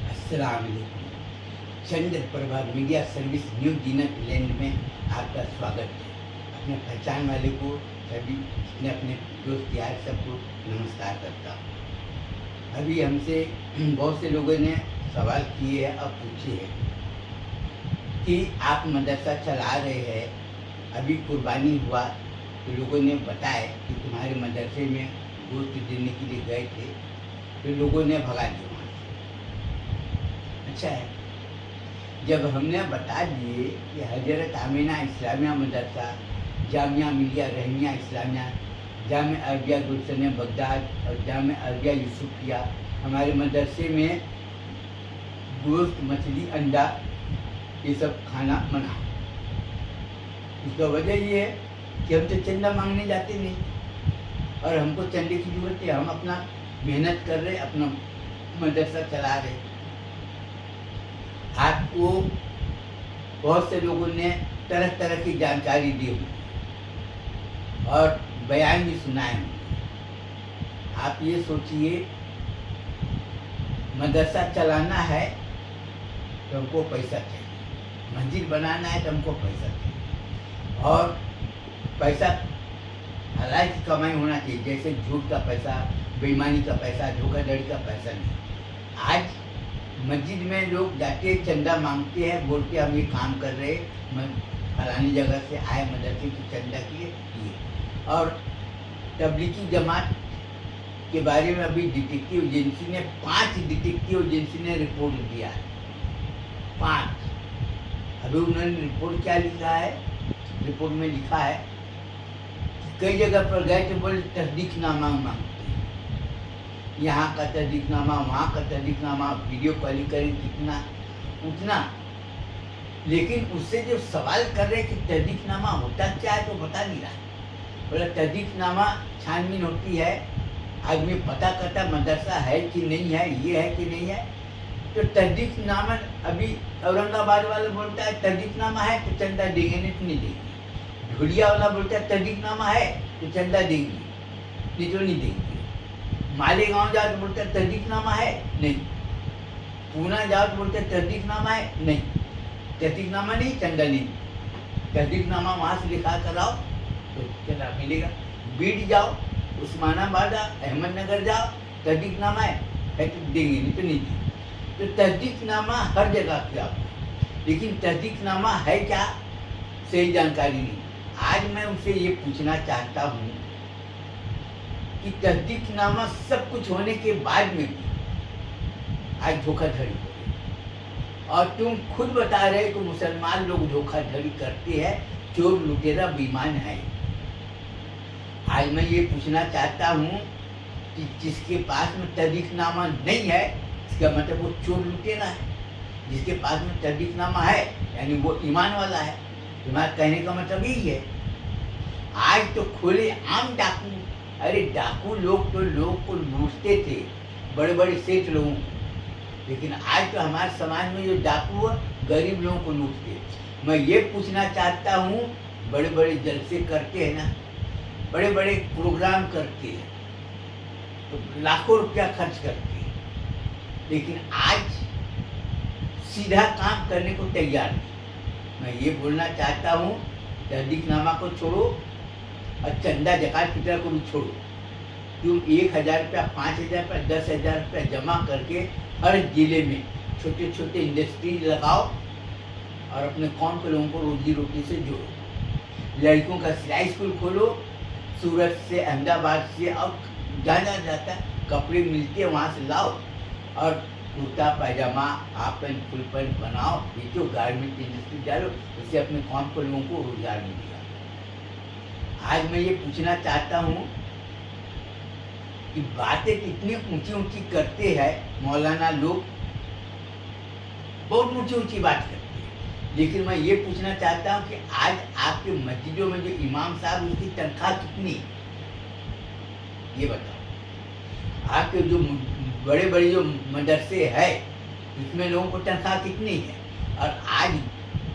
अस्सलाम वालेकुम। चंद्र Prabha media service new जीनत land में आपका स्वागत है। अपने पहचान वाले को सभी अपने अपने दोस्त यार सबको नमस्कार करता हूँ। अभी हमसे बहुत से लोगों ने सवाल किए हैं और पूछे हैं कि आप मदरसा चला रहे हैं, अभी कुर्बानी हुआ तो लोगों ने बताया कि तुम्हारे मदरसे में गोश्त देने के लिए गए थे तो लोगों ने भगा दिया वहाँ से। अच्छा है, जब हमने बता दिए कि हजरत आमिना इस्लामिया मदरसा, जामिया मिलिया रहमिया इस्लामिया, जामिया अरबिया गुलशन बगदाद और जामिया अरबिया यूसुफिया, हमारे मदरसे में गोश्त मछली अंडा ये सब खाना मना। इसका वजह ये है कि हम तो चंदा मांगने जाते नहीं और हमको चंदे की जरूरत है। हम अपना मेहनत कर रहे, अपना मदरसा चला रहे। आपको बहुत से लोगों ने तरह तरह की जानकारी दी हुई और बयान भी सुनाए होंगे। आप ये सोचिए, मदरसा चलाना है तो हमको पैसा चाहिए, मस्जिद बनाना है तो हमको पैसा चाहिए और पैसा हलाल की कमाई होना चाहिए। जैसे झूठ का पैसा, बेईमानी का पैसा, धोखाधड़ी का पैसा नहीं। आज मस्जिद में लोग जाके चंदा मांगते हैं, बोलते हम ये काम कर रहे, फलानी जगह से आए, मदरसे की चंदा किए। और तबलीगी जमात के बारे में अभी डिटेक्टिव एजेंसी ने 5 डिटेक्टिव एजेंसी ने रिपोर्ट दिया है, 5। अभी उन्होंने रिपोर्ट क्या लिखा है, रिपोर्ट में लिखा है कई जगह पर गए तो बोले तस्दीकनामा मांगते हैं, यहाँ का तस्दीकनामा, वहाँ का तस्दीकनामा, वीडियो कॉलिंग करें कितना उतना। लेकिन उससे जो सवाल कर रहे कि तस्दीकनामा होता क्या है तो बता नहीं रहा। बोला तस्दीकनामा छानबीन होती है, आदमी पता करता मदरसा है कि नहीं है, ये है कि नहीं है। तो तस्दीकनामा अभी औरंगाबाद वाला बोलता है तस्दीकनामा है तो चंदा देंगे, नहीं तो नहीं देंगे। ढुलिया वाला बोलता है तस्दीकनामा है तो चंदा देंगे, नहीं तो नहीं देंगे। मालेगांव जाओ तो बोलते हैं तस्दीकनामा है, नहीं। पूना जाओ तो बोलते हैं तस्दीकनामा है, नहीं। तस्दीकनामा नहीं, चंदा नहीं। तस्दीकनामा वहाँ से लिखा कर आओ तो चंदा मिलेगा। बीड जाओ, उस्मानाबाद, अहमदनगर जाओ, तस्दीकनामा है तो देंगे, नहीं तो नहीं देंगे। तो तस्दीकनामा हर जगह पे आपको, लेकिन तस्दीकनामा है क्या सही जानकारी नहीं। आज मैं उनसे ये पूछना चाहता हूँ कि तस्दीकनामा सब कुछ होने के बाद में भी आज धोखाधड़ी हो रही और तुम खुद बता रहे कि मुसलमान लोग धोखाधड़ी करते हैं, चोर लुटेरा बेईमान है। आज मैं ये पूछना चाहता हूँ कि जिसके पास में तस्दीकनामा नहीं है इसका मतलब वो चोर लुटेरा है, जिसके पास में तस्दीकनामा है यानी वो ईमान वाला है। तुम्हारा कहने का मतलब यही है। आज तो खुले आम डाकू, अरे डाकू लोग तो लोग को लूटते थे, बड़े बड़े सेठ लोगों को, लेकिन आज तो हमारे समाज में जो डाकू है गरीब लोगों को लूटते। मैं ये पूछना चाहता हूँ, बड़े बड़े जलसे करते हैं ना, बड़े बड़े प्रोग्राम करते हैं तो लाखों रुपया खर्च करते हैं, लेकिन आज सीधा काम करने को तैयार नहीं। मैं ये बोलना चाहता हूँ तस्दीकनामा को छोड़ो और चंदा ज़कात फितर को भी छोड़ो। तुम 1000 रुपया, 5000 रुपया, 10,000 रुपया जमा करके हर जिले में छोटे छोटे इंडस्ट्री लगाओ और अपने कौम के लोगों को रोजी रोटी से जोड़ो। लड़कियों का सिलाई स्कूल खोलो, सूरत से, अहमदाबाद से और जाना जाता कपड़े मिलते हैं वहाँ से लाओ और कुर्ता पैजामा, हाफ पैंट, फुल पैंट बनाओ, बेचो, गारमेंट इंडस्ट्री डालो, इससे अपने कौम के लोगों को रोजगार मिलेगा। आज मैं ये पूछना चाहता हूँ कि बातें कितनी ऊंची ऊंची करते हैं मौलाना लोग, बहुत ऊंची ऊंची बात करते हैं, लेकिन मैं ये पूछना चाहता हूँ कि आज आपके मस्जिदों में जो इमाम साहब उसकी तनख्वाह कितनी, ये बताओ। आपके जो बड़े बड़े जो मदरसे है उसमें लोगों को तनख्वाह कितनी है, और आज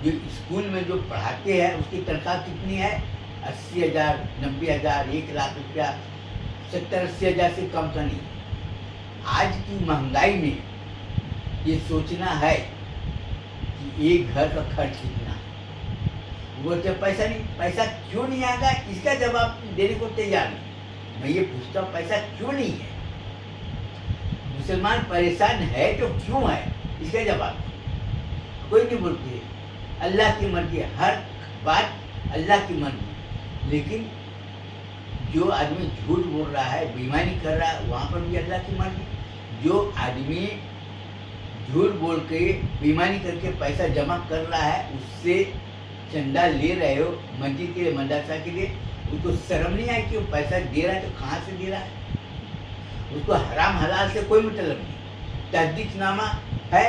जो स्कूल में जो पढ़ाते हैं उसकी तनख्वाह कितनी है? 80,000, 90,000, 1 लाख रुपया, 70-80 हज़ार से कम का नहीं। आज की महंगाई में ये सोचना है कि एक घर का खर्च कितना है। वो तो पैसा नहीं, पैसा क्यों नहीं आएगा इसका जवाब देने को तैयार नहीं। मैं ये पूछता हूँ पैसा क्यों नहीं है, मुसलमान परेशान है तो क्यों है, इसका जवाब कोई नहीं बोलते। अल्लाह की मर्जी, हर बात अल्लाह की मर्जी। लेकिन जो आदमी झूठ बोल रहा है, बेईमानी कर रहा है, वहाँ पर भी अल्लाह की मर्जी। जो आदमी झूठ बोल के बेईमानी करके पैसा जमा कर रहा है, उससे चंदा ले रहे हो मस्जिद के लिए, मदरसा के लिए, उसको शर्म नहीं आई कि वो पैसा दे रहा है तो कहाँ से दे रहा है? उसको हराम हलाल से कोई मतलब नहीं। तस्दीकनामा है,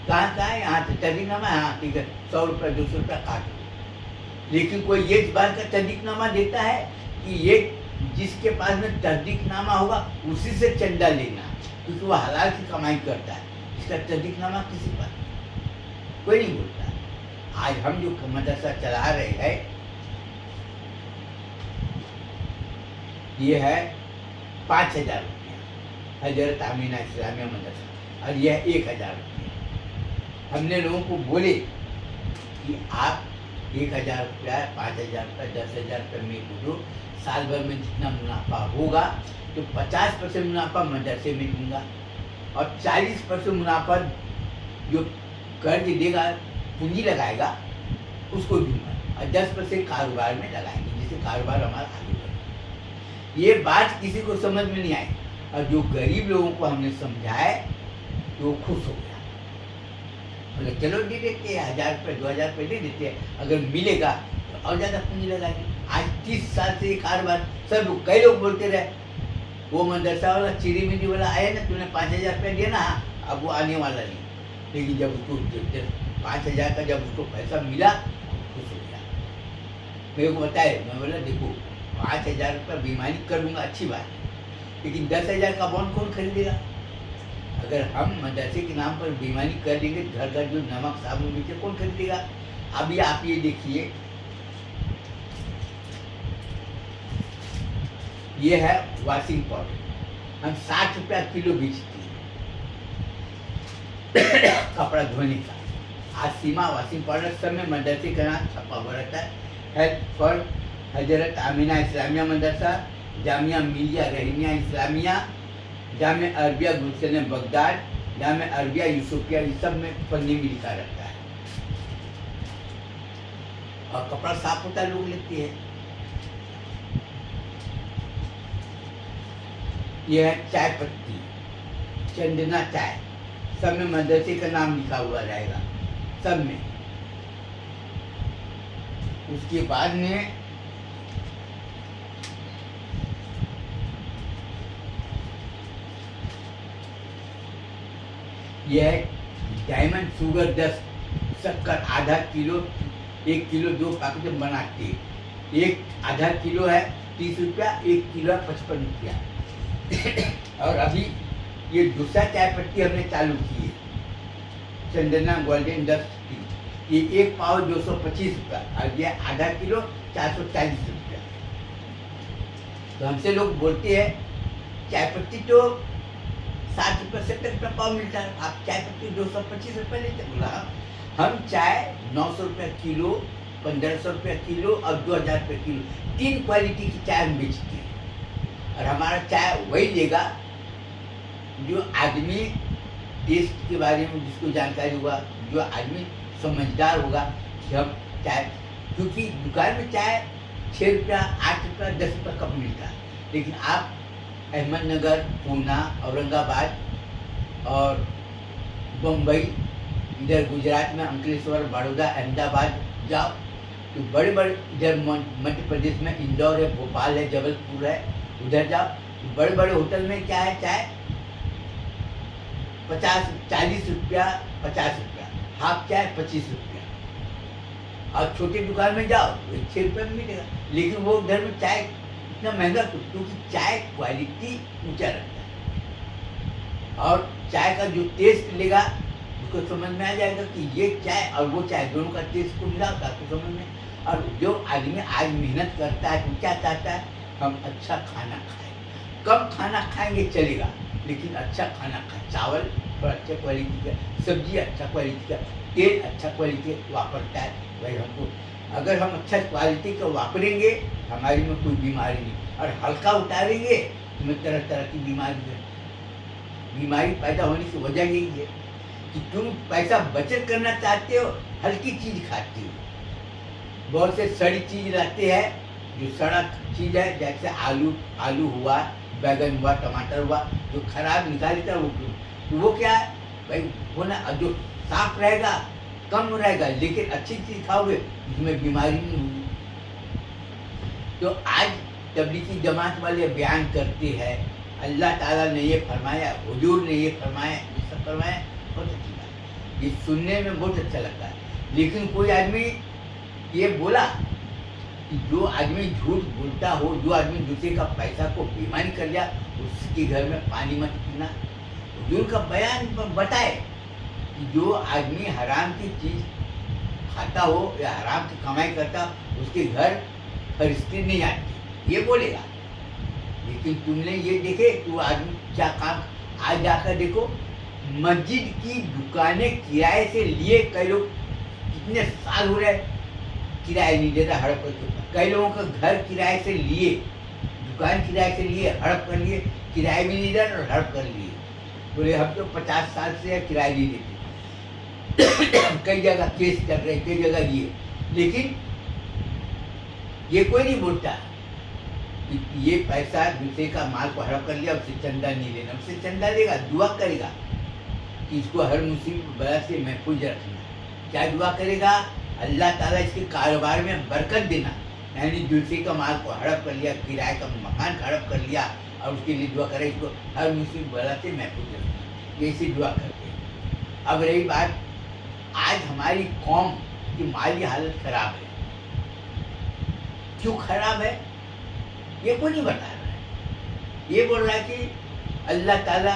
कहाँ है? यहाँ से तस्दीकनामा है, हाँ ठीक है, 100 रुपये 200 रुपया काट लो। लेकिन कोई ये बात का तस्दीकनामा देता है कि ये जिसके पास में तस्दीकनामा होगा उसी से चंदा लेना, क्योंकि वो हलाल की कमाई करता है। इसका तस्दीकनामा किसी पास कोई नहीं बोलता। आज हम जो मदरसा चला रहे हैं, ये है 5,000 रुपया, हजरत आमीना इस्लामिया मदरसा, और यह 1,000 रुपया। हमने लोगों को बोले कि आप 1,000 रुपया, 5,000 रुपया, 10,000 रुपया में दो, साल भर में जितना मुनाफा होगा तो 50% मुनाफा मदरसे में दूंगा और 40% मुनाफा जो कर्ज देगा, पूंजी लगाएगा, उसको दूंगा, और 10% कारोबार में लगाएंगे, जिससे कारोबार हमारा आगे बढ़े। ये बात किसी को समझ में नहीं आई, और जो गरीब लोगों को हमने समझाए तो वो खुश हो गया, बोले चलो दे देते हैं, 1,000 रुपये 2,000 रुपये दे देते हैं, अगर मिलेगा तो और ज़्यादा पूंजी लगाएंगे। आज 30 साल से ये कारोबार, सब कई लोग बोलते रहे, वो मदरसा वाला चिरी मिली वाला आया ना, तूने 5,000 रुपया दिया ना, अब वो आने वाला नहीं। लेकिन जब उसको 5,000 का जब उसको पैसा मिला, खुश हो गया। मेरे को बताए, मैं बोला देखो 5,000 रुपया बेईमानी कर लूँगा, अच्छी बात है, लेकिन 10,000 का बॉन्ड कौन खरीदेगा? अगर हम मदरसे के नाम पर बेईमानी कर देंगे, घर घर जो नमक साबुन बेचे, कौन खरीदेगा? अभी आप ये देखिए, ये है वॉशिंग पाउडर, हम 60 रुपया किलो बेचते हैं कपड़ा धोने का। आज सीमा वॉशिंग पाउडर सब में मदरसे का नाम छपा हुआ रहता है, help for Hazrat Amina Islamia Madrasa, Jamia Millia रहमिया Islamia, Jamia Arabia Gulshan Baghdad, Jamia Arabia यूसुफिया, ये सब में पन्नी में लिखा रहता है। और कपड़ा साफ होता लोग लेते हैं। यह है चाय पत्ती, चंदना चाय, सब में मदरसे का नाम लिखा हुआ रहेगा, सब में। उसके बाद में यह डायमंड शुगर 10, शक्कर आधा किलो, 1 किलो 2 पैकेट बनाते हैं। एक आधा किलो है 30 रुपया, 1 किलो है 55 रुपया। और अभी ये दूसरा चाय पत्ती हमने चालू की है, चंदना गोल्डन 10 की, ये 1 पाव 225 रुपया, और ये आधा किलो 440 रुपया। तो हमसे लोग बोलते हैं चाय पत्ती तो 60 रुपये 70 रुपये पाव मिलता है, आप चाय पत्ती 225 रुपये लेते। बोला हम चाय 900 रुपये किलो, 1,500 रुपये किलो और 2,000 रुपये किलो, 3 क्वालिटी की चाय हम बेचते हैं। और हमारा चाय वही लेगा जो आदमी टेस्ट के बारे में जिसको जानकारी होगा, जो आदमी समझदार होगा कि हम चाय, क्योंकि दुकान में चाय 6 रुपया 8 रुपया 10 रुपया कप मिलता है, लेकिन आप अहमदनगर, पूना, औरंगाबाद और बम्बई, इधर गुजरात में अंकलेश्वर, बड़ौदा, अहमदाबाद जाओ तो बड़े बड़े, इधर मध्य प्रदेश में इंदौर है, भोपाल है, जबलपुर है, उधर जाओ बड़े बड़े होटल में क्या है, चाय 40 रुपया 50 रुपया, हाफ चाय 25 रुपया। और छोटी दुकान में जाओ 6 रुपये में मिलेगा, लेकिन वो उधर में चाय इतना महंगा क्योंकि चाय क्वालिटी ऊंचा रहता है, और चाय का जो टेस्ट लेगा उसको समझ में आ जाएगा कि ये चाय और वो चाय दोनों का टेस्ट को मिला होता है, तो समझ में। और जो आदमी आज मेहनत करता है तो क्या चाहता है, हम अच्छा खाना खाएं, कम खाना खाएंगे चलेगा, लेकिन अच्छा खाना खा, चावल थोड़ा अच्छा क्वालिटी का, सब्जी अच्छा क्वालिटी का, तेल अच्छा क्वालिटी का वापरता है। भाई हमको अगर हम अच्छा क्वालिटी का वापरेंगे, हमारी में कोई बीमारी नहीं, और हल्का उतारेंगे तो में तरह तरह की बीमारी पैदा होने की वजह यही है कि तुम पैसा बचत करना चाहते हो, हल्की चीज खाते हो। बहुत से सड़ी चीज लाते हैं, जो सड़ा चीज है, जैसे आलू हुआ, बैगन हुआ, टमाटर हुआ, जो खराब निकालता है वो क्या है भाई, वो ना जो साफ रहेगा कम रहेगा, लेकिन अच्छी चीज खाओगे उसमें बीमारी नहीं होगी। तो आज तबलीगी जमात वाले बयान करते हैं, अल्लाह ताला ने ये फरमाया, हुजूर ने ये फरमाया, ये सब फरमाया, बहुत अच्छी बात, ये सुनने में बहुत अच्छा लगता है। लेकिन कोई आदमी ये बोला कि जो आदमी झूठ बोलता हो, जो आदमी दूसरे का पैसा को बेईमानी कर लिया, उसके घर में पानी मत पीना। हुजूर का बयान बताए कि जो आदमी हराम की चीज खाता हो या हराम की कमाई करता, उसके घर फरिश्ते नहीं आते, ये बोलेगा। लेकिन तुमने ये देखे कि वो आदमी क्या काम, आज जाकर देखो मस्जिद की दुकानें किराए से लिए, कई लोग कितने साल हो रहे किराए नहीं देता, हड़प करके। कई लोगों का घर किराए से लिए, दुकान किराए से लिए, हड़प कर लिए, किराए भी नहीं देता और हड़प कर लिए। बोले हम तो 50 साल से किराए नहीं देते। कई जगह केस कर रहे, कई जगह लिए, लेकिन ये कोई नहीं बोलता कि ये पैसा दूसरे का माल को हड़प कर लिया, उससे चंदा नहीं लेना। उससे चंदा लेगा, दुआ करेगा कि इसको हर मुसीबत बला से महफूज रखना। क्या दुआ करेगा? अल्लाह ताला इसके कारोबार में बरकत देना। यानी दूसरे का माल को हड़प कर लिया, किराए का मकान हड़प कर लिया, और उसके लिए दुआ करे इसको हर मुसीबत बला से महफूज रखना। ऐसी दुआ करते हैं। अब रही बात, आज हमारी कौम की माली हालत खराब है। क्यों खराब है ये कोई नहीं बता रहा है। ये बोल रहा है कि अल्लाह ताला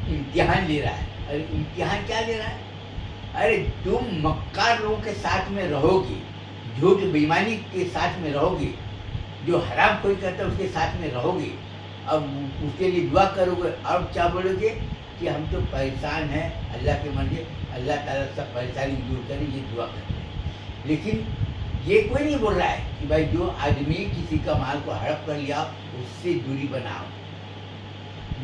इम्तिहान ले रहा है। अरे इम्तिहान क्या ले रहा है? अरे तुम मक्कार लोगों के साथ में रहोगे, झूठ बेईमानी के साथ में रहोगे, जो हराम कोई करता है उसके साथ में रहोगे, अब उसके लिए दुआ करोगे, और क्या बोलोगे कि हम तो परेशान हैं, अल्लाह के मर्जी, अल्लाह ताला सब परेशानी दूर करे, ये दुआ करते हैं। लेकिन ये कोई नहीं बोल रहा है कि भाई जो आदमी किसी का माल को हड़प कर लिया उससे दूरी बनाओ,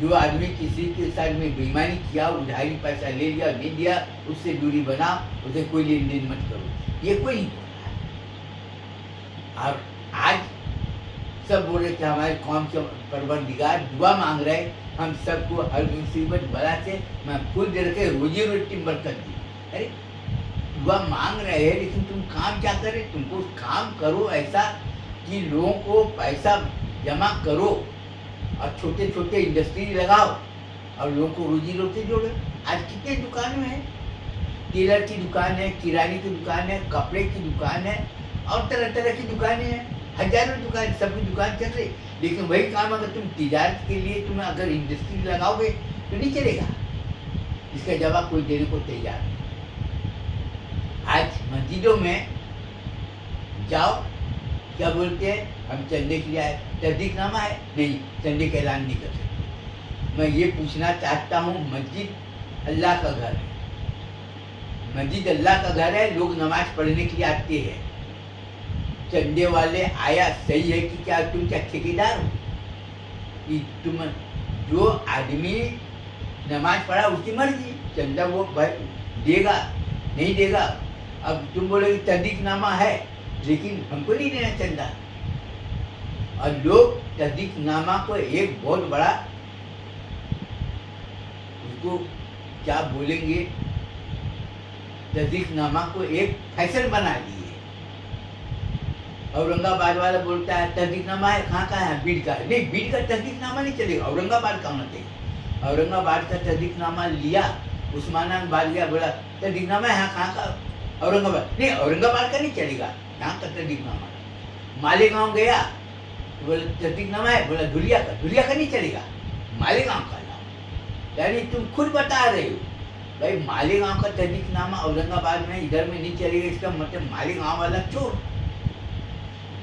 जो आदमी किसी के साथ में बेईमानी किया, उधारी पैसा ले लिया नहीं दिया, उससे दूरी बनाओ, उसे कोई लेन देन मत करो, ये कोई नहीं बोल रहा है। और आज सब बोल रहे कि हमारे कौम के परवरदिगार दुआ मांग रहे, हम सबको हर मुसीबत बला से महफूज दे रखे, रोजी रोटी बरकत दी। अरे दुआ मांग रहे हैं, लेकिन तुम काम क्या करे? तुमको काम करो ऐसा कि लोगों को पैसा जमा करो और छोटे छोटे इंडस्ट्री लगाओ और लोगों को रोजी रोटी जोड़ो। आज कितने दुकानें हैं, टेलर की दुकान है, किराने की दुकान है, कपड़े की दुकान है, और तरह तरह की दुकानें हैं, हजारों दुकान, सबकी दुकान चल रही। लेकिन वही काम अगर तुम तिजारत के लिए तुम अगर इंडस्ट्री लगाओगे तो नहीं चलेगा। इसका जवाब कोई देने को तैयार नहीं। आज मस्जिदों में जाओ, क्या बोलते हैं, हम चंदे के लिए आए, तस्दीकनामा है? नहीं, चंदे का ऐलान नहीं कर सकते। मैं ये पूछना चाहता हूँ, मस्जिद अल्लाह का घर है, मस्जिद अल्लाह का घर है, लोग नमाज पढ़ने के लिए आते हैं। चंदे वाले आया सही है कि क्या तुम क्या ठेकेदार हो कि तुम, जो आदमी नमाज पढ़ा उसकी मर्जी, चंदा वो देगा नहीं देगा। अब तुम बोलोगे तस्दीकनामा है लेकिन हमको नहीं देना चंदा, और लोग तस्दीकनामा को एक बहुत बड़ा, उसको क्या बोलेंगे, तस्दीकनामा को एक फैशन बना दिए। औरंगाबाद वाला बोलता है तस्दीकनामा है, कहाँ का है? बीड का है। नहीं, बीड का तस्दीकनामा नहीं चलेगा, औरंगाबाद का होना चाहिए। औरंगाबाद का तस्दीकनामा लिया, उस्मानाबाद गया, बोला तस्दीकनामा है, कहाँ का? औरंगाबाद। नहीं, औरंगाबाद का नहीं चलेगा, यहाँ का तस्दीकनामा। मालेगांव गया, बोला तस्दीकनामा है, बोला धुलिया का नहीं चलेगा, मालेगांव का लाओ। यानी तुम खुद बता रहे हो भाई, मालेगांव का तस्दीकनामा औरंगाबाद में इधर में नहीं चलेगा, इसका मतलब मालेगांव वाला चोर।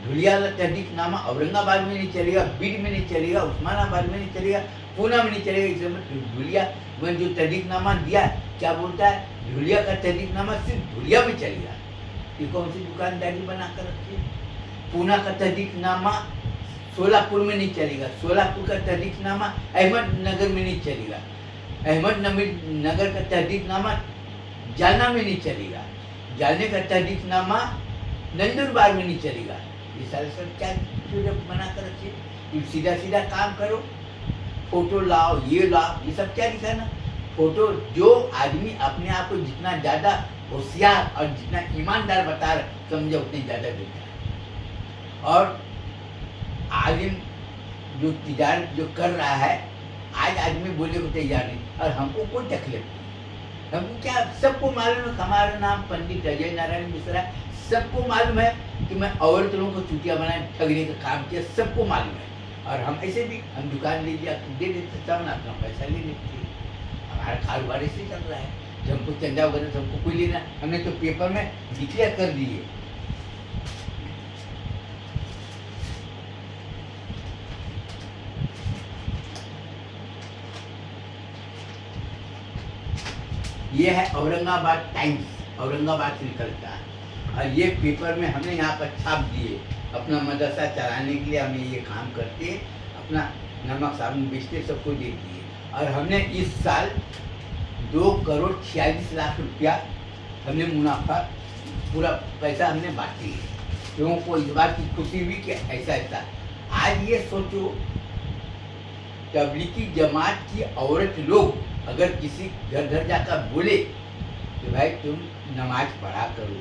धुलिया वाला तस्दीकनामा औरंगाबाद में नहीं चलेगा, बीड में नहीं चलेगा, उस्मानाबाद में नहीं चलेगा, पूना में नहीं चलेगा। इसलिए मैं धुलिया में जो तहदीकनामा दिया, क्या बोलता है, धुलिया का तहदीकनामा सिर्फ धुलिया में चलेगा। ये कौन सी दुकानदारी बना कर रखी है? पूना का तहदीकनामा सोलापुर में नहीं चलेगा, सोलापुर का तहदीकनामा अहमदनगर में नहीं चलेगा, अहमदनगर का तहदीकनामा जालना में नहीं चलेगा, जालने का तहदीकनामा नंदुरबार में नहीं चलेगा। ये सारे सब क्या बना कर रखिए? सीधा सीधा काम करो, फोटो लाओ, ये लाओ, ये सब क्या दिखाना? फोटो जो आदमी अपने आप को जितना ज़्यादा होशियार और जितना ईमानदार बता रहा समझे उतने ज़्यादा देता है। और आलिम जो तिजारत जो कर रहा है, आज आदमी बोले को तैयार नहीं, और हमको कोई तकलीफ नहीं। हमको क्या, सबको मालूम है हमारा नाम पंडित अजय नारायण मिश्रा, सबको मालूम है कि मैं औरत लोगों को चुटिया बनाए ठगने का काम किया, सबको मालूम है। और हम ऐसे भी हम दुकान ले दिया दे देते, सब ना अपना पैसा ले लेते, हमारा कारोबार ऐसे चल रहा है। जब हमको चंदा वगैरह तो हमको कोई लेना, हमने तो पेपर में डिक्लेयर कर दिए। ये है औरंगाबाद टाइम्स, औरंगाबाद से निकलता है, और ये पेपर में हमने यहाँ पर छाप दिए। अपना मदरसा चलाने के लिए हमने ये काम करते, अपना नमक साबुन बेचते, सबको दे दिए। और हमने इस साल 2,46,00,000 रुपया हमने मुनाफा, पूरा पैसा हमने बांटी है। लोगों को इस बात की खुशी हुई कि ऐसा ऐसा। आज ये सोचो, तबलीगी जमात की औरत लोग अगर किसी घर घर जाकर बोले कि भाई तुम नमाज पढ़ा करो,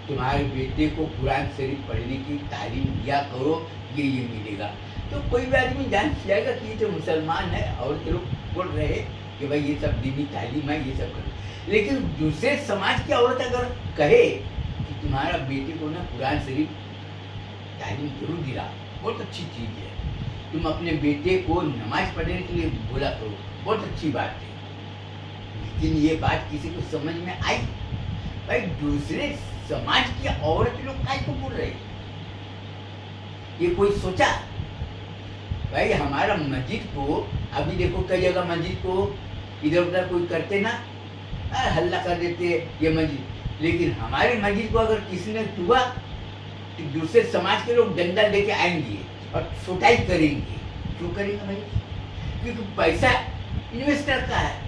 तुम्हारे बेटे को कुरान शरीफ पढ़ने की तालीम दिया करो, ये मिलेगा, तो कोई भी आदमी जान जाएगा कि ये तो मुसलमान है। और तो लोग बोल रहे कि भाई ये सब दीनी तालीम है, ये सब करो। लेकिन दूसरे समाज की औरत अगर कहे कि तुम्हारा बेटे को ना कुरान शरीफ तालीम जरूर दिला, बहुत अच्छी चीज़ है, तुम अपने बेटे को नमाज पढ़ने के लिए बोला करो, बहुत अच्छी बात है। लेकिन ये बात किसी को समझ में आई? भाई दूसरे समाज की औरत लोग काय को बोल रहे? ये कोई सोचा? भाई हमारा मस्जिद को, अभी देखो कई जगह मस्जिद को इधर उधर कोई करते ना, हल्ला कर देते ये मस्जिद। लेकिन हमारे मस्जिद को अगर किसी ने छुआ तो दूसरे समाज के लोग डंडा लेके आएंगे और सुटाई करेंगे। क्यों करेंगे भाई? क्योंकि पैसा इन्वेस्टर का है,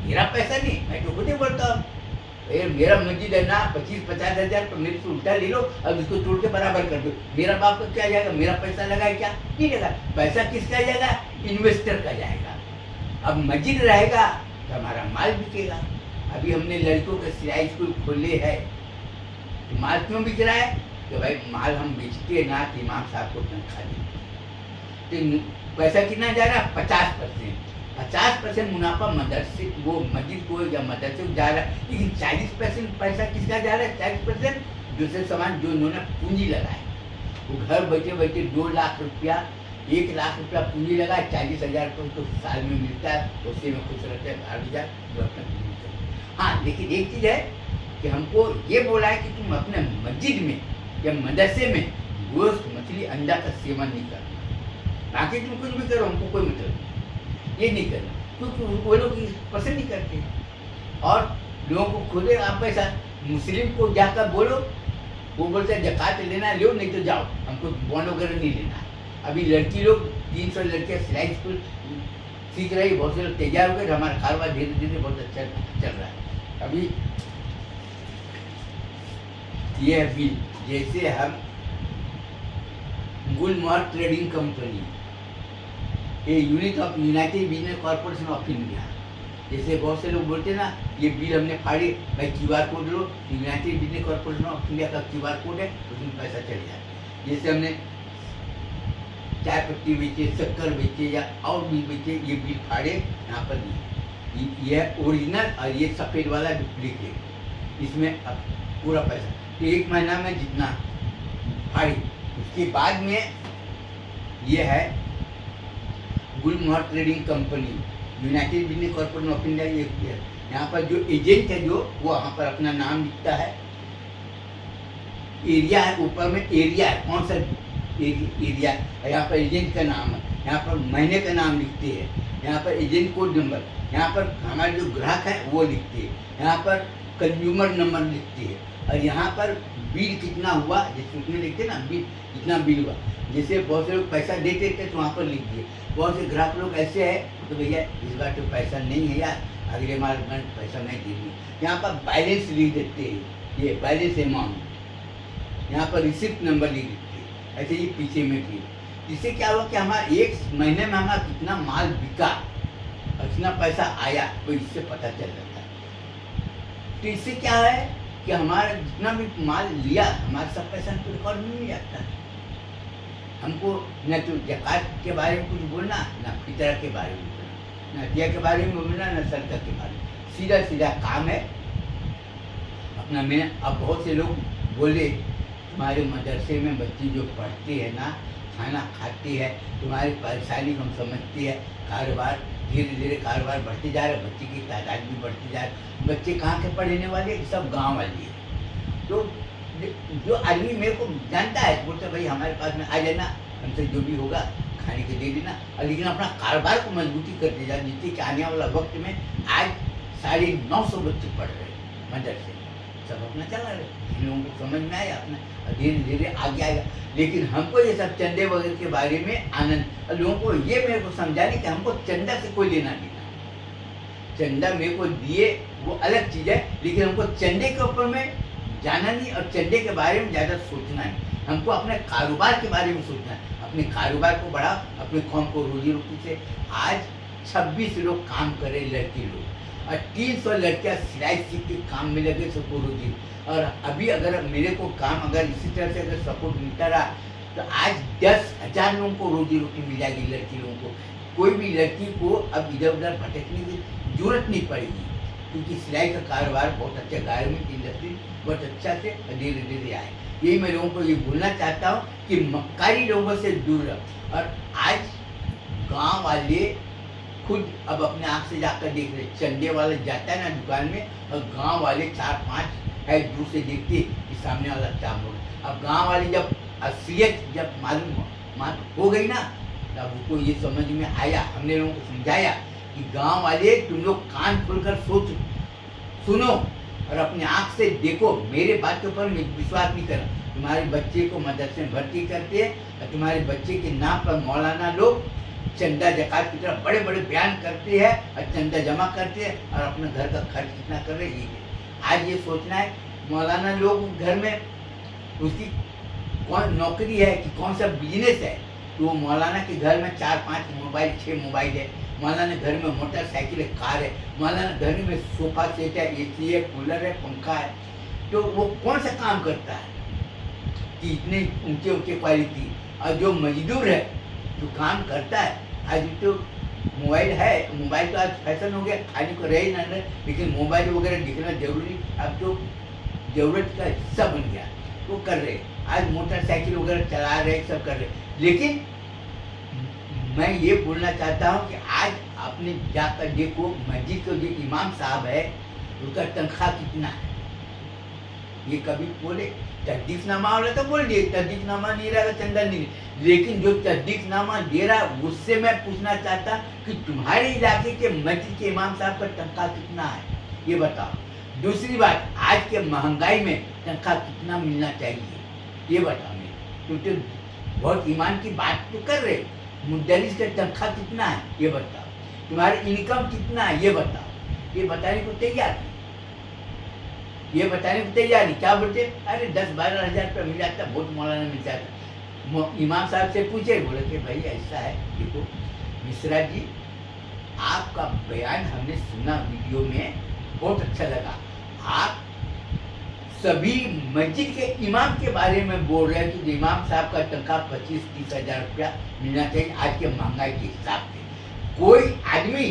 मेरा पैसा नहीं। मैं तो खुद ही बोलता हूँ, मेरा मस्जिद है ना, 25-50 हज़ार पर मेरे से उल्टा ले लो, अब इसको तोड़ के बराबर कर दो। मेरा बाप का क्या जाएगा? मेरा पैसा लगाए क्या? नहीं लगा। पैसा किसका जाएगा? इन्वेस्टर का जाएगा। अब मस्जिद रहेगा तो हमारा माल बिकेगा। अभी हमने लड़कों के सिलाई स्कूल खोले है, तो माल क्यों बिक रहा है? तो भाई माल हम बेचते ना तो इमाम साहब को तनख्वाह देते, तो पैसा कितना जा रहा है? 50%। 50% मुनाफा मदरसे, वो मस्जिद को या मदरसे को जा रहा है। लेकिन 40% पैसा किसका जा रहा है? 40% दूसरे समाज जो उन्होंने पूंजी लगाए, वो घर बैठे बैठे 2 लाख रुपया, 1 लाख रुपया पूंजी लगाए, 40,000 रुपये तो साल में मिलता है, उससे में खुश रहते हैं, 12,000। हाँ, लेकिन एक चीज़ है कि हमको ये बोला है कि तुम अपने मस्जिद में या मदरसे में गोश्त, मछली, अंडा का सेवन नहीं करना। बाकी तुम कुछ भी करो, हमको कोई मतलब नहीं, ये नहीं करना, क्योंकि वो लोग पसंद नहीं करते। और लोगों को खुदे आप पैसा, मुस्लिम को जाकर बोलो, वो बोलते हैं ज़कात लेना लो, नहीं तो जाओ, हमको बॉन्ड वगैरह नहीं लेना। अभी लड़की लोग 300 लड़कियाँ सिलाई स्कूल सीख रही, बहुत से लोग तैयार हो गए, हमारा कारोबार धीरे धीरे बहुत अच्छा चल रहा है। अभी ये है बिल, जैसे हम गुलमोहर ट्रेडिंग कंपनी, ये unit of United Business Corporation of India, जैसे बहुत से लोग बोलते हैं ना, ये बिल हमने फाड़ी, भाई QR code low, United Business Corporation of India का QR कोड है, उसमें पैसा चल जाए। जैसे हमने चाय पत्ती बेचे, शक्कर बेचे या और भी बेचे, ये बिल फाड़े यहाँ पर दिए। ये ओरिजिनल और ये सफ़ेद वाला डुप्लीकेट, इसमें अब पूरा पैसा तो 1 महीना में जितना फाड़ी। उसके बाद में ये है Gulmohar trading company, United Business Corporation of India. ये यहाँ पर जो एजेंट है, जो वो यहाँ पर अपना नाम लिखता है, एरिया है ऊपर में, एरिया है कौन सा एरिया, यहाँ पर एजेंट का नाम है, यहाँ पर महीने का नाम लिखते हैं, यहाँ पर एजेंट कोड नंबर, यहाँ पर हमारे जो ग्राहक है वो लिखते हैं, यहाँ पर कंज्यूमर नंबर लिखते हैं, और यहाँ पर बिल कितना हुआ, जैसे उसमें लिखते ना बिल कितना बिल हुआ। जैसे बहुत से लोग पैसा देते थे तो वहाँ पर लिख दिए। बहुत से ग्राहक लोग ऐसे हैं तो भैया इस बार तो पैसा नहीं है यार, अगले माह में पैसा मैं दे दूँ। यहाँ पर बैलेंस लिख देते हैं, ये बैलेंस अमाउंट, यहाँ पर रिसिप्ट नंबर लिख देते हैं, ऐसे ही पीछे में भी। इससे क्या हुआ कि हमारा एक महीने में हमारा कितना माल बिका और कितना पैसा आया तो इससे पता चल जाता है। तो इससे क्या है कि हमारा जितना भी माल लिया हमारा सब पैसा हमको रिकॉर्ड में मिल जाता है। हमको न तो ज़कात के बारे में कुछ बोलना, न फितरा के बारे में बोलना, न दिया के बारे में बोलना, न सदका के बारे में, सीधा सीधा काम है अपना। मैं अब बहुत से लोग बोले तुम्हारे मदरसे में बच्चे जो पढ़ते हैं ना, खाना खाती है, तुम्हारी परेशानी हम समझती है, कारोबार धीरे धीरे कारोबार बढ़ते जा रहा है, बच्चे की तादाद भी बढ़ती जा रही है। बच्चे कहाँ के पढ़ने वाले, सब गांव वाले हैं। तो जो आदमी मेरे को जानता है बोलते भाई हमारे पास में आ जाना, हमसे जो भी होगा खाने के दे देना, और लेकिन अपना कारोबार को मजबूती करते जा, जिससे कि आने वाला वक्त में आज 950 बच्चे पढ़ रहे हैं मदरसे, सब अपना चला रहे, इन लोगों को समझ में आया अपना, धीरे धीरे आगे आएगा। लेकिन हमको ये सब चंदे वगैरह के बारे में आनंद, और लोगों को ये मेरे को समझाने कि हमको चंदा से कोई लेना देना, चंदा मेरे को दिए वो अलग चीज़ है, लेकिन हमको चंदे के ऊपर में जाना नहीं और चंदे के बारे में ज़्यादा सोचना है। हमको अपने कारोबार के बारे में सोचना है, अपने कारोबार को बढ़ा, अपने कौम को रोजी रोटी से। आज 26 लोग काम कर रहे लड़के लोग, और 300 लड़कियाँ सिलाई सीख के काम में लगे, सबको रोजी। और अभी अगर मेरे को काम अगर इसी तरह से अगर सपोर्ट मिलता रहा तो आज 10,000 लोगों को रोजी रोटी मिल जाएगी, लड़की लोगों को। कोई भी लड़की को अब इधर उधर भटकने की जरूरत नहीं पड़ेगी, क्योंकि सिलाई का कारोबार बहुत अच्छा, गारमेंट इंडस्ट्री बहुत अच्छा से धीरे धीरे आए। यही मैं लोगों को ये बोलना चाहता हूँ कि मक्कारी लोगों से दूर रहो। और आज गांव वाले खुद अब अपने आँख से जाकर देख रहे, चंदे वाला जाता है ना दुकान में, और गांव वाले 4-5 है दूर से देखते कि सामने वाला क्या बोल। अब गांव वाले जब असलियत जब मालूम हो गई ना, तब उनको ये समझ में आया, हमने लोगों को समझाया कि गांव वाले तुम लोग कान खोलकर सुनो और अपने आँख से देखो, मेरे बात के ऊपर विश्वास नहीं करना। तुम्हारे बच्चे को मदरसे में भर्ती करते हैं और तुम्हारे बच्चे के नाम पर मौलाना लोग चंदा ज़कात की तरफ बड़े बड़े बयान करते हैं और चंदा जमा करते हैं और अपने घर का खर्च कितना कर रहे हैं। आज ये सोचना है मौलाना लोग घर में उसकी कौन नौकरी है कि कौन सा बिजनेस है, तो वो मौलाना के घर में 4-5 मोबाइल 6 मोबाइल है, मौलाना घर में मोटरसाइकिल है, कार है, मौलाना घर में सोफा सेट है, एसी है, कूलर है, पंखा है। तो वो कौन सा काम करता है कि इतने ऊंचे ऊंचे क्वालिटी। और जो मजदूर है जो काम करता है, आज तो मोबाइल है, मोबाइल तो आज फैशन हो गया, खाने को रहे ना रहे, लेकिन मोबाइल वगैरह दिखना जरूरी, अब तो जरूरत का हिस्सा बन गया, वो कर रहे। आज मोटरसाइकिल वगैरह चला रहे, सब कर रहे। लेकिन मैं ये बोलना चाहता हूँ कि आज आपने जाकर देखो मस्जिद के जो इमाम साहब है उनका तनख्वाह कितना है। ये कभी बोले तस्दीकनामा वाला तो बोल दिए, तस्दीकनामा नहीं रहा चंदा नहीं, लेकिन जो तस्दीकनामा दे रहा उससे मैं पूछना चाहता कि तुम्हारे इलाके के मस्जिद के इमाम साहब का तनख्वाह कितना है, ये बताओ। दूसरी बात, आज के महंगाई में तनख्वाह कितना मिलना चाहिए, ये बताओ। क्योंकि बहुत ईमान की बात तो कर रहे, मुद्दरिस का तनख्वाह कितना है ये बताओ, तुम्हारी इनकम कितना है ये बताओ। ये बताने को तैयार नहीं, ये बताने को तैयार नहीं। क्या बोलते, अरे 10-12 हज़ार रुपये मिल जाता, बहुत मौलाना मिल जाता। इमाम साहब से पूछे, बोले कि भाई ऐसा है, देखो मिश्रा जी आपका बयान हमने सुना वीडियो में, बहुत अच्छा लगा। आप सभी मस्जिद के इमाम के बारे में बोल रहे हैं कि इमाम साहब का तनख्वाह 25-30 हज़ार रुपया मिलना चाहिए आज के महंगाई के हिसाब से। कोई आदमी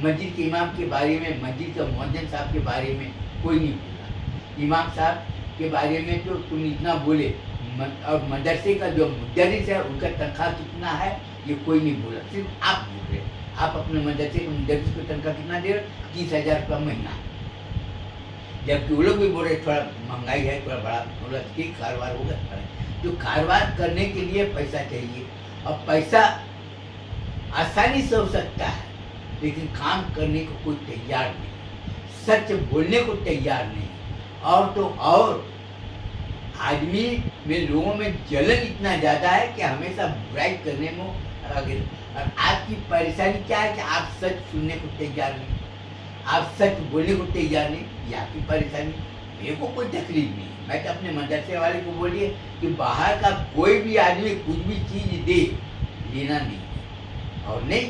मस्जिद के इमाम के बारे में, मस्जिद के मुअज्जिन साहब के बारे में कोई नहीं बोला। इमाम साहब के बारे में तो तुम इतना बोले, और मदरसे का जो मुदर्रिस है उनका तनख्वाह कितना है ये कोई नहीं बोला, सिर्फ आप बोल रहे। आप अपने मदरसे के मुदर्रिस को तनख्वाह कितना दे रहे, 30,000 रुपया महीना, जबकि वो लोग भी बोल रहे थोड़ा महंगाई है, थोड़ा बड़ा बोला ठीक कारोबार होगा। तो कारोबार करने के लिए पैसा चाहिए, और पैसा आसानी से हो सकता है, लेकिन काम करने को कोई तैयार नहीं, सच बोलने को तैयार नहीं। और तो और आदमी में, लोगों में जलन इतना ज़्यादा है कि हमेशा बुराई करने में आगे। और आपकी परेशानी क्या है कि आप सच सुनने को तैयार नहीं, आप सच बोलने को तैयार नहीं। ये आपकी परेशानी, मेरे को कोई तकलीफ नहीं है। मैं तो अपने मदरसे वाले को बोलिए कि बाहर का कोई भी आदमी कुछ भी चीज़ दे, लेना नहीं है। और नहीं,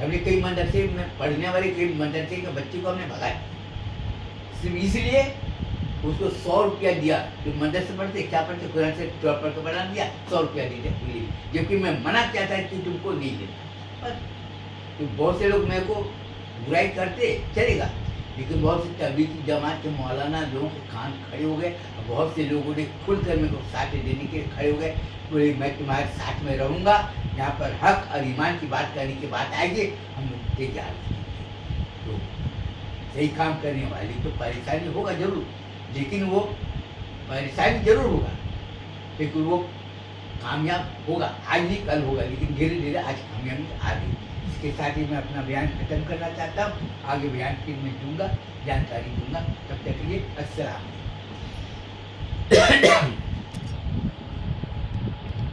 हमने कई मदरसे में पढ़ने वाले कई मदरसे के बच्चे को हमने भगाया, सिर्फ इसलिए उसको 100 रुपया दिया। तो मदरसे पढ़ते क्या पढ़ते, कुरान से पढ़ के बना दिया, 100 रुपया दे दिया, जबकि मैं मना किया था कि तुमको नहीं देना। बस तो बहुत से लोग मेरे को बुराई करते, चलेगा, लेकिन बहुत से तबलीगी जमात के मौलाना लोगों के कान खड़े हो गए, और बहुत से लोगों ने खुलकर मेरे को साथ देने के लिए खड़े हो गए, बोले मैं तुम्हारे साथ में रहूँगा, यहाँ पर हक और ईमान की बात करने की बात आएगी, हम लोग तैयार हैं। तो सही काम करने वाली तो परेशानी होगा जरूर, लेकिन वो परेशानी जरूर होगा, लेकिन वो कामयाब होगा। आज नहीं कल होगा, लेकिन धीरे धीरे आज कामयाबी आ गई। इसके साथ ही मैं अपना बयान खत्म करना चाहता हूँ। आगे बयान फिर मैं दूंगा, जानकारी दूंगा। तब तक के लिए अस्सलाम।